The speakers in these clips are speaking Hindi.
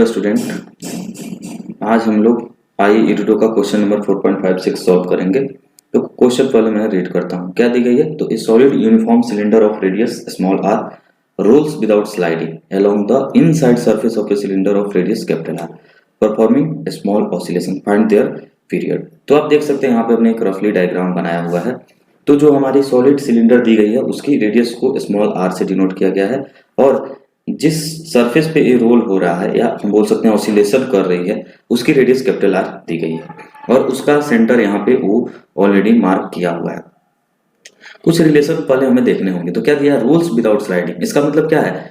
हेलो स्टूडेंट, आज हम लोग आई इरिडो का क्वेश्चन नंबर 4.56 सॉल्व करेंगे। तो क्वेश्चन पहले मैं रीड करता हूँ क्या दी गई है। तो a solid uniform cylinder of radius small R rolls without sliding along the inside surface of a cylinder of radius capital R performing a small oscillation, find their period. तो आप देख सकते हैं यहाँ पे हमने एक रफली डायग्राम बनाया हुआ है। तो जो हमारी सॉलिड सिलेंडर दी गई है उसकी रेडियस को स्मॉल आर से डिनोट किया गया है और जिस सरफेस पे ये रोल हो रहा है या हम बोल सकते हैं ऑसिलेशन कर रही है उसकी रेडियस कैपिटल आर दी गई है और उसका सेंटर यहाँ पे वो ऑलरेडी मार्क किया हुआ है। कुछ रिलेशन पहले हमें देखने होंगे। तो क्या दिया, रोल्स विदाउट स्लाइडिंग। इसका मतलब क्या है,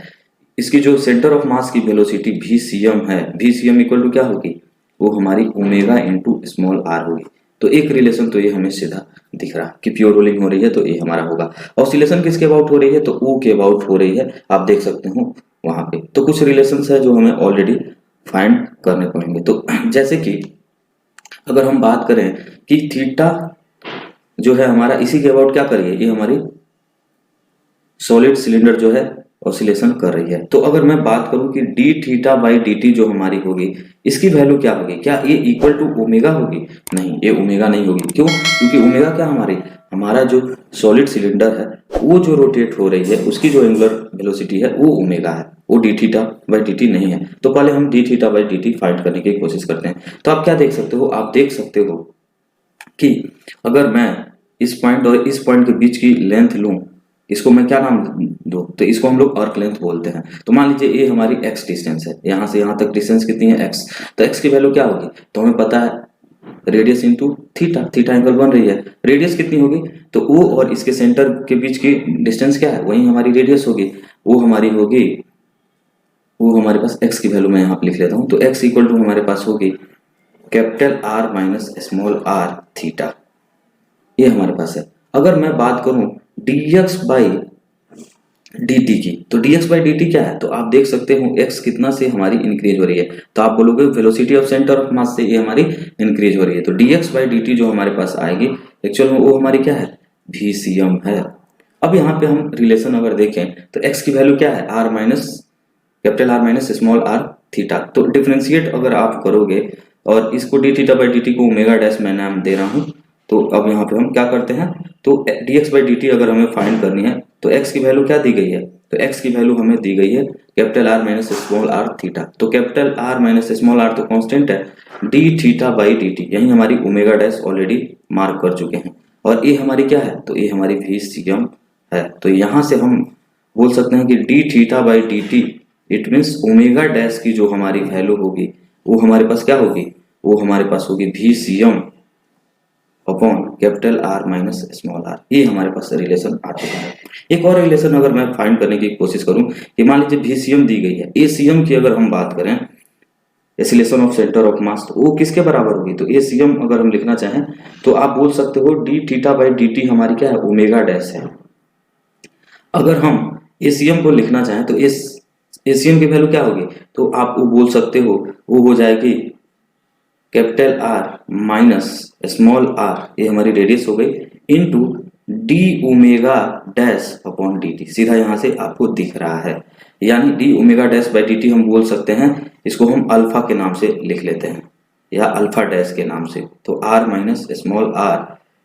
इसकी जो सेंटर ऑफ मास की वेलोसिटी VCM है, VCM इक्वल टू क्या होगी, वो हमारी ओमेगा इंटू स्मॉल आर होगी। तो एक रिलेशन तो ये हमें सीधा दिख रहा कि प्योर रोलिंग हो रही है तो ये हमारा होगा। ऑसिलेशन किसके अबाउट हो रही है, तो ओ के अबाउट हो रही है, आप देख सकते हो वहां पे। तो कुछ रिलेशंस है जो हमें ऑलरेडी फाइंड करने पड़ेंगे। तो जैसे कि अगर हम बात करें कि थीटा जो है हमारा इसी के अबाउट क्या करिए, ये हमारी सॉलिड सिलेंडर जो है ऑसिलेशन कर रही है। तो अगर मैं बात करूं कि D theta by D T जो हमारी होगी इसकी वैल्यू क्या होगी, क्या ये इक्वल टू ओमेगा होगी? नहीं, ये ओमेगा नहीं होगी। क्यों? क्योंकि ओमेगा क्या हमारा जो सॉलिड सिलेंडर है वो जो रोटेट हो रही है उसकी जो एंगुलर वेलोसिटी है वो ओमेगा है, वो D theta by D T नहीं है। तो पहले हम D theta by D T find करने की कोशिश करते हैं। तो आप क्या देख सकते हो, आप देख सकते हो कि अगर मैं इस पॉइंट और इस पॉइंट के बीच की लेंथ लूं, इसको मैं क्या नाम दो, तो इसको हम लोग आर्क लेंथ बोलते हैं। तो मान लीजिए ये हमारी x डिस्टेंस है, यहाँ से यहाँ तक डिस्टेंस कितनी है x। तो x की वैल्यू क्या होगी, तो हमें पता है radius into theta, theta angle बन रही है। रेडियस कितनी होगी, तो O और इसके सेंटर के बीच की डिस्टेंस क्या है, वही हमारी रेडियस होगी। वो हमारी होगी, वो हमारे पास x की वैल्यू मैं यहाँ पे लिख लेता हूँ। तो x इक्वल टू हमारे पास होगी capital R minus small r theta, ये हमारे पास है। अगर मैं बात करूं dx बाई dt की, तो dx बाई dt क्या है, तो आप देख सकते हो x कितना से हमारी इंक्रीज हो रही है। तो आप बोलोगे velocity of centre of mass से ये हमारी इंक्रीज हो रही है। तो dx बाई dt जो हमारे पास आएगी एक्चुअल में वो हमारी क्या है, VCM है। अब यहाँ पे हम रिलेशन अगर देखें तो x की वैल्यू क्या है, r minus capital R minus small r theta. तो डिफ्रेंशिएट अगर आप करोगे और इसको डी थीटा बाई dt को ओमेगा डैश मैं नाम दे रहा हूँ। तो अब यहाँ पे हम क्या करते हैं, तो dx बाई dt अगर हमें फाइंड करनी है तो x की वैल्यू क्या दी गई है, तो x की वैल्यू हमें दी गई है capital R minus small r theta. तो capital R minus small r तो कांस्टेंट है, डी थीटा बाई dt यही हमारी ओमेगा डैश ऑलरेडी मार्क कर चुके हैं और ये हमारी क्या है, तो ये हमारी VCM है। तो यहाँ से हम बोल सकते हैं कि D theta by dt it means omega dash की जो हमारी वैल्यू होगी वो हमारे पास क्या होगी, वो हमारे पास होगी VCM upon capital R minus small r। ये हमारे पास रिलेशन आ चुका है। एक और रिलेशन अगर मैं फाइंड करने की कोशिश करूं कि मान लीजिए VCM दी गई है, ACM की अगर हम बात करें acceleration of centre of mass, तो वो किसके बराबर होगी, तो ACM अगर हम लिखना चाहें तो आप बोल सकते हो D theta by D T हमारी क्या है, ओमेगा डैश है। अगर हम ACM को लिखना चाहें तो ACM की वैल्यू क्या होगी, तो आप वो बोल सकते हो वो हो जाएगी capital R minus small r, ये हमारी रेडियस हो गई, into D omega dash upon D T. सीधा यहाँ से आपको दिख रहा है, यानी D omega dash by D T हम बोल सकते हैं, इसको हम अल्फा के नाम से लिख लेते हैं या अल्फा डैश के नाम से। तो r minus small r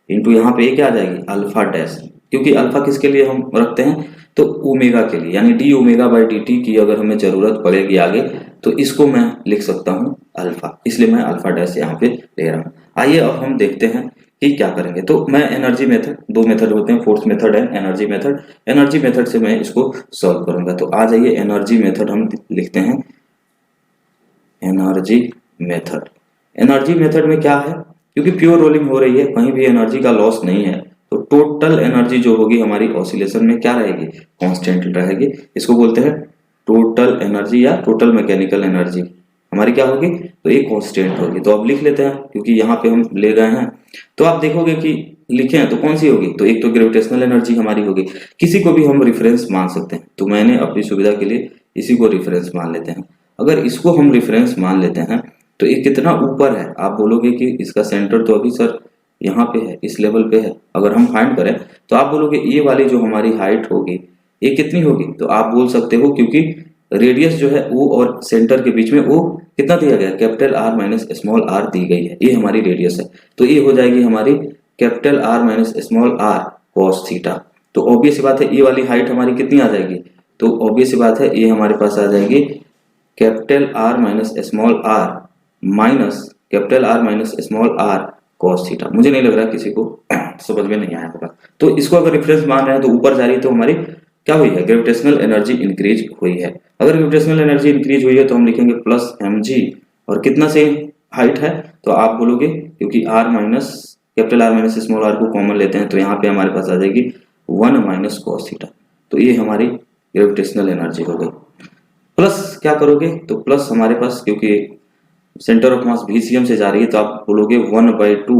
into यहाँ पे क्या आ जाएगी, अल्फा डैश, क्योंकि अल्फा किसके लिए हम रखते हैं, तो ओमेगा के लिए, यानी D omega by D T की अगर हमें जरूरत पड़ेगी आगे तो इसको मैं लिख सकता हूँ अल्फा, इसलिए मैं अल्फा डैश यहाँ पे ले रहा हूँ। आइए अब हम देखते हैं कि क्या करेंगे। तो मैं एनर्जी मेथड, दो मेथड होते हैं, फोर्स मेथड है एनर्जी मेथड। एनर्जी मेथड से मैं इसको सॉल्व करूंगा। तो आ जाइए एनर्जी मेथड हम लिखते हैं, एनर्जी मेथड। एनर्जी मेथड में क्या है, क्योंकि प्योर रोलिंग हो रही है, कहीं भी एनर्जी का लॉस नहीं है, तो टोटल एनर्जी जो होगी हमारी ऑसिलेशन में क्या रहेगी, कांस्टेंट रहेगी। इसको बोलते हैं टोटल एनर्जी या टोटल मैकेनिकल एनर्जी हमारी क्या होगी, तो ये कांस्टेंट होगी। तो अब लिख लेते हैं, क्योंकि यहाँ पे हम ले गए हैं। तो आप देखोगे कि लिखे हैं तो कौन सी होगी, तो एक तो ग्रेविटेशनल एनर्जी हमारी होगी, किसी को भी हम रिफरेंस मान सकते हैं। तो मैंने अपनी सुविधा के लिए इसी को रिफरेंस मान लेते हैं। अगर इसको हम रिफरेंस मान लेते हैं तो ये कितना ऊपर है, आप बोलोगे कि इसका सेंटर तो अभी सर यहाँ पे है, इस लेवल पे है। अगर हम फाइंड करें तो आप बोलोगे ये वाली जो हमारी हाइट होगी ये कितनी होगी, तो आप बोल सकते हो क्योंकि रेडियस जो है O और सेंटर के बीच में वो कितना दिया गया, capital R minus small r दी गई है, ये हमारी रेडियस है। तो ये हो जाएगी हमारी capital R minus small r cos theta. तो ऑब्वियस बात है ये वाली हाइट हमारी कितनी आ जाएगी, तो ऑब्वियस बात है ये हमारे पास आ जाएगी capital R minus small r minus capital R minus small r cos theta. मुझे नहीं लग रहा किसी को समझ में नहीं आया होगा। तो इसको अगर रेफरेंस मान रहे हैं तो ऊपर जा रही है तो हमारी क्या हुई है, ग्रेविटेशनल एनर्जी इंक्रीज हुई है। अगर ग्रेविटेशनल एनर्जी इंक्रीज हुई है तो हम लिखेंगे प्लस mg, और कितना से हाइट है तो आप बोलोगे क्योंकि r minus capital R minus small r को कॉमन लेते हैं तो यहाँ पे हमारे पास आ जाएगी 1 माइनस cos थीटा। तो ये हमारी ग्रेविटेशनल एनर्जी हो गई। प्लस क्या करोगे, तो प्लस हमारे पास क्योंकि सेंटर ऑफ मास VCM से जा रही है तो आप बोलोगे 1/2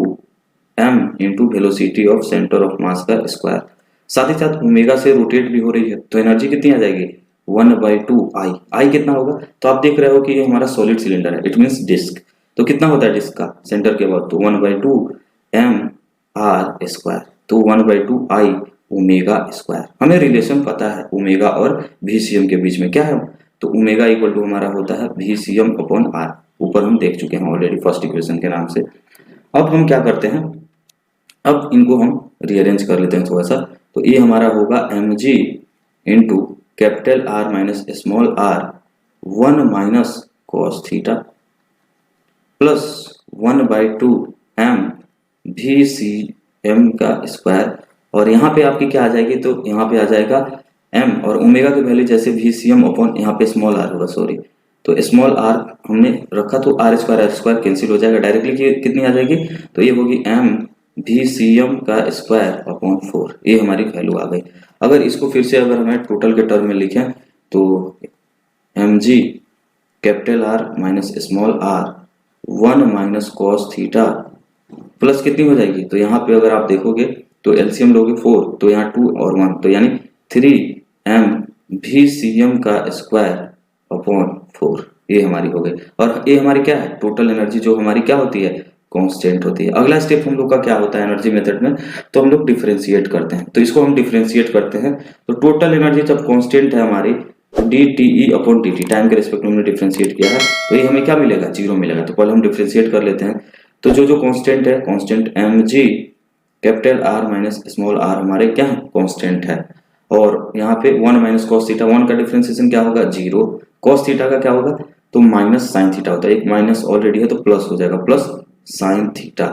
m into velocity of centre of mass का स्क्वायर। साथ ही साथ ओमेगा से रोटेट भी हो रही है तो एनर्जी कितनी आ जाएगी 1/2 I। आई कितना होगा, तो आप देख रहे हो कि ये हमारा सॉलिड सिलेंडर है, इट मींस डिस्क। तो कितना होता है डिस्क का सेंटर के बाद, तो 1/2 mr स्क्वायर, तो 1/2 I ओमेगा स्क्वायर। हमें रिलेशन पता है ओमेगा और VCM के बीच में क्या है, तो ओमेगा इक्वल टू हमारा होता है VCM अपॉन R। ऊपर हम देख चुके हैं ऑलरेडी फर्स्ट इक्वेशन के नाम से। अब हम क्या करते हैं, अब इनको हम रीअरेंज कर लेते हैं थोड़ा सा। तो ये हमारा होगा mg into capital R minus small r 1 minus cos theta plus 1/2 m VCM का स्क्वायर। और यहाँ पे आपकी क्या आ जाएगी, तो यहाँ पे आ जाएगा m और ओमेगा की वैल्यू जैसे VCM अपॉन यहाँ पे स्मॉल r होगा, सॉरी तो स्मॉल r हमने रखा तो r स्क्वायर कैंसिल हो जाएगा, डायरेक्टली कितनी आ जाएगी, तो ये होगी m VCM का स्क्वायर अपॉन 4। ये हमारी वैल्यू आ गई। अगर इसको फिर से अगर हमें टोटल के टर्म में लिखें तो mg capital R minus small r 1 minus cos theta plus कितनी हो जाएगी, तो यहाँ पे अगर आप देखोगे तो एलसीएम लोगे 4 तो यहाँ 2 और 1 तो यानी 3m VCM का स्क्वायर अपॉन 4। ये हमारी हो गई। और ये हमारी क्या है, टोटल एनर्जी जो हमारी क्या होती है, कांस्टेंट होती है। अगला स्टेप हम लोग का क्या होता है एनर्जी मेथड में, तो हम लोग डिफरेंशिएट करते हैं। तो इसको हम डिफरेंशिएट करते हैं तो टोटल एनर्जी जब कांस्टेंट है हमारी dTe अपॉन dt, टाइम के रिस्पेक्ट में हमने डिफरेंशिएट किया है तो ये हमें क्या मिलेगा, 0 मिलेगा। तो पहले हम डिफरेंशिएट कर लेते हैं। तो जो कांस्टेंट है, constant mg capital R minus small r हमारे क्या है, कांस्टेंट है। और यहाँ पे 1 माइनस cos थीटा, 1 का डिफरेंशिएशन क्या होगा 0, cos थीटा का क्या होगा, तो माइनस साइन थीटा होता है, एक माइनस ऑलरेडी है तो प्लस हो जाएगा, plus sine theta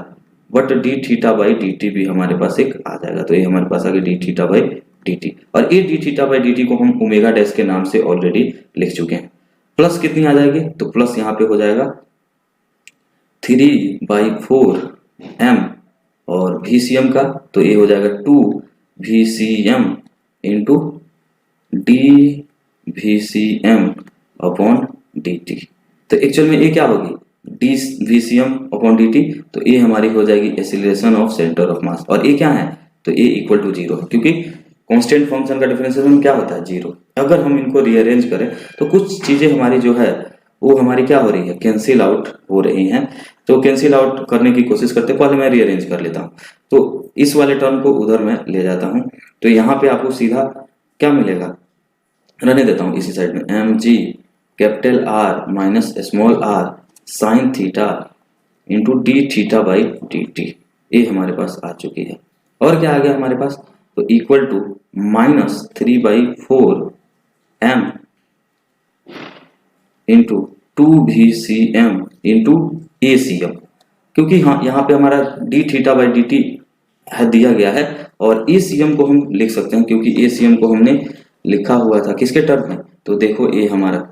but D theta by D T भी हमारे पास एक आ जाएगा। तो ये हमारे पास आ गया D theta by D T, और ये D theta by D T को हम ओमेगा डैश के नाम से ऑलरेडी लिख चुके हैं। प्लस कितनी आ जाएगी, तो प्लस यहाँ पे हो जाएगा 3/4 m और VCM का, तो ये हो जाएगा 2 VCM into D VCM upon D T. तो एक्चुअल में ये क्या होगी, D VCM upon D T, तो ये हमारी हो जाएगी acceleration of centre of mass. और ये क्या है, तो ये इक्वल टू 0 है क्योंकि कांस्टेंट फंक्शन का डिफरेंशिएशन क्या होता है 0। अगर हम इनको रीअरेंज करें तो कुछ चीजें हमारी जो है वो हमारी क्या हो रही है, कैंसिल आउट हो रही हैं। तो कैंसिल आउट करने की कोशिश करते हैं, पहले मैं रीअरेंज कर लेता हूँ। तो इस वाले टर्म को उधर मैं ले जाता हूँ, तो यहाँ पे आपको सीधा क्या मिलेगा, रहने देता हूँ इसी साइड में, mg capital R minus small r sine theta into D theta by D T, ये हमारे पास आ चुकी है। और क्या आ गया हमारे पास, तो equal to minus 3/4 m into 2 VCM into ACM, क्योंकि हाँ यहाँ पे हमारा D theta by D T है दिया गया है, और ACM को हम लिख सकते हैं क्योंकि ACM को हमने लिखा हुआ था किसके टर्म में, तो देखो ये हमारा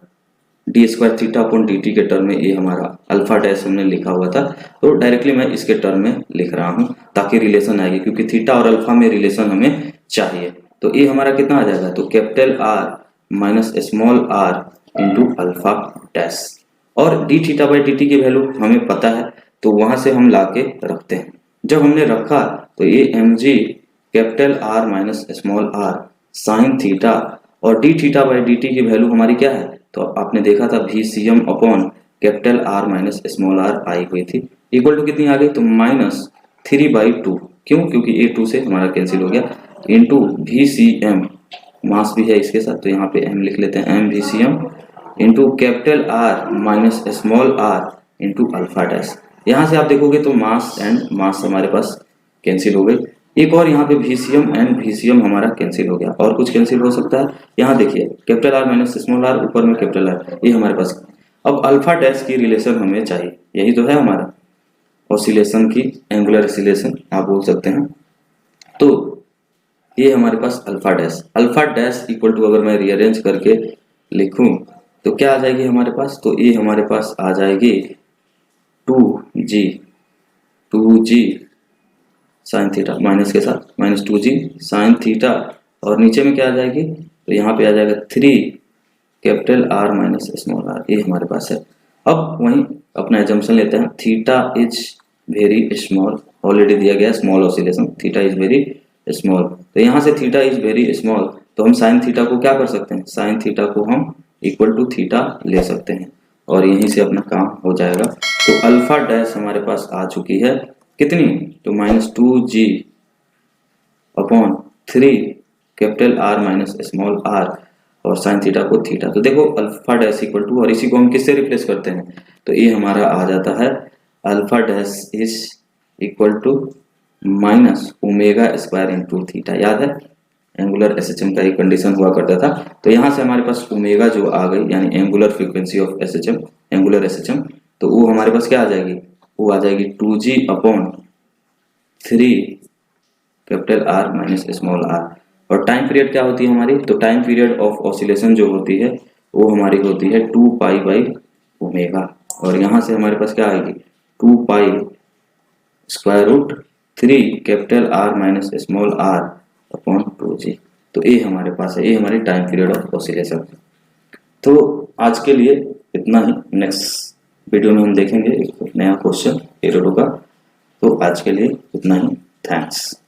D square theta upon D T के टर्म में, ये हमारा अल्फा डैश हमने लिखा हुआ था, तो डायरेक्टली मैं इसके टर्म में लिख रहा हूँ ताकि रिलेशन आएगी, क्योंकि थीटा और अल्फा में रिलेशन हमें चाहिए। तो ये हमारा कितना आ जाएगा, तो capital R minus small r into alpha dash, और D theta by D T की वैल्यू हमें पता है तो वहां से हम ला के रखते हैं। जब हमने रखा तो ये mg capital R minus small r sine theta और D theta by D T की वैल्यू हमारी क्या है, तो आपने देखा था VCM upon capital R minus small r आई हुई थी, इक्वल टू कितनी आ गई, तो माइनस 3/2, क्यों, क्योंकि ये 2 से हमारा कैंसिल हो गया, इंटू VCM मास भी है इसके साथ, तो यहाँ पे m लिख लेते हैं, m VCM into capital R minus small r into alpha dash. यहाँ से आप देखोगे तो मास एंड मास हमारे पास कैंसिल हो गई। एक और यहाँ पे VCM एंड VCM हमारा कैंसिल हो गया। और कुछ कैंसिल हो सकता है? यहाँ देखिए capital R minus small r, ऊपर में कैपिटल R, ये हमारे पास। अब अल्फा डैश की रिलेशन हमें चाहिए, यही तो है हमारा ऑसिलेशन की, एंगुलर ऑसिलेशन आप बोल सकते हैं। तो ये हमारे पास अल्फा डैश इक्वल टू, अगर मैं रीअरेंज करके लिखूं तो क्या आ जाएगी हमारे पास? तो ये हमारे पास आ जाएगी 2g साइन थीटा, माइनस के साथ माइनस 2g साइन थीटा, और नीचे में क्या आ जाएगी? तो यहाँ पे आ जाएगा 3 capital R minus small r, ये हमारे पास है। अब वहीं अपना एजम्पशन लेते हैं, theta is very small, already दिया गया small oscillation, theta is very small. तो यहाँ से थीटा इज वेरी स्मॉल, तो हम साइन थीटा को क्या कर सकते हैं? साइन थीटा को हम इक्वल टू थीटा ले सकते हैं और यहीं से अपना काम हो जाएगा। तो अल्फा डैश हमारे पास आ चुकी है कितनी? तो minus 2g upon 3 capital R minus small r और साइन थीटा को थीटा। तो देखो अल्फा डैश इक्वल टू, और इसी को हम किससे रिप्लेस करते हैं? तो ये हमारा आ जाता है alpha dash is equal to minus omega square into theta. याद है एंगुलर एसएचएम का एक कंडीशन हुआ करता था। तो यहाँ से हमारे पास ओमेगा जो आ गई, यानी angular frequency of SHM, angular SHM, तो वो हमारे पास क्या आ जाएगी? वो आ जाएगी 2g upon 3 capital R minus small r। और टाइम पीरियड क्या होती है हमारी? तो टाइम पीरियड ऑफ ऑसिलेशन जो होती है वो हमारी होती है 2 पाई बाई ओमेगा, और यहाँ से हमारे पास क्या आएगी? 2 pi square root 3 capital R minus small r upon 2g। तो ये हमारे पास है, ये हमारी टाइम पीरियड ऑफ ऑसिलेशन। तो आज के लिए इतना ही, नेक्स्ट वीडियो में हम देखेंगे एक नया क्वेश्चन एरोडो का। तो आज के लिए इतना ही, थैंक्स।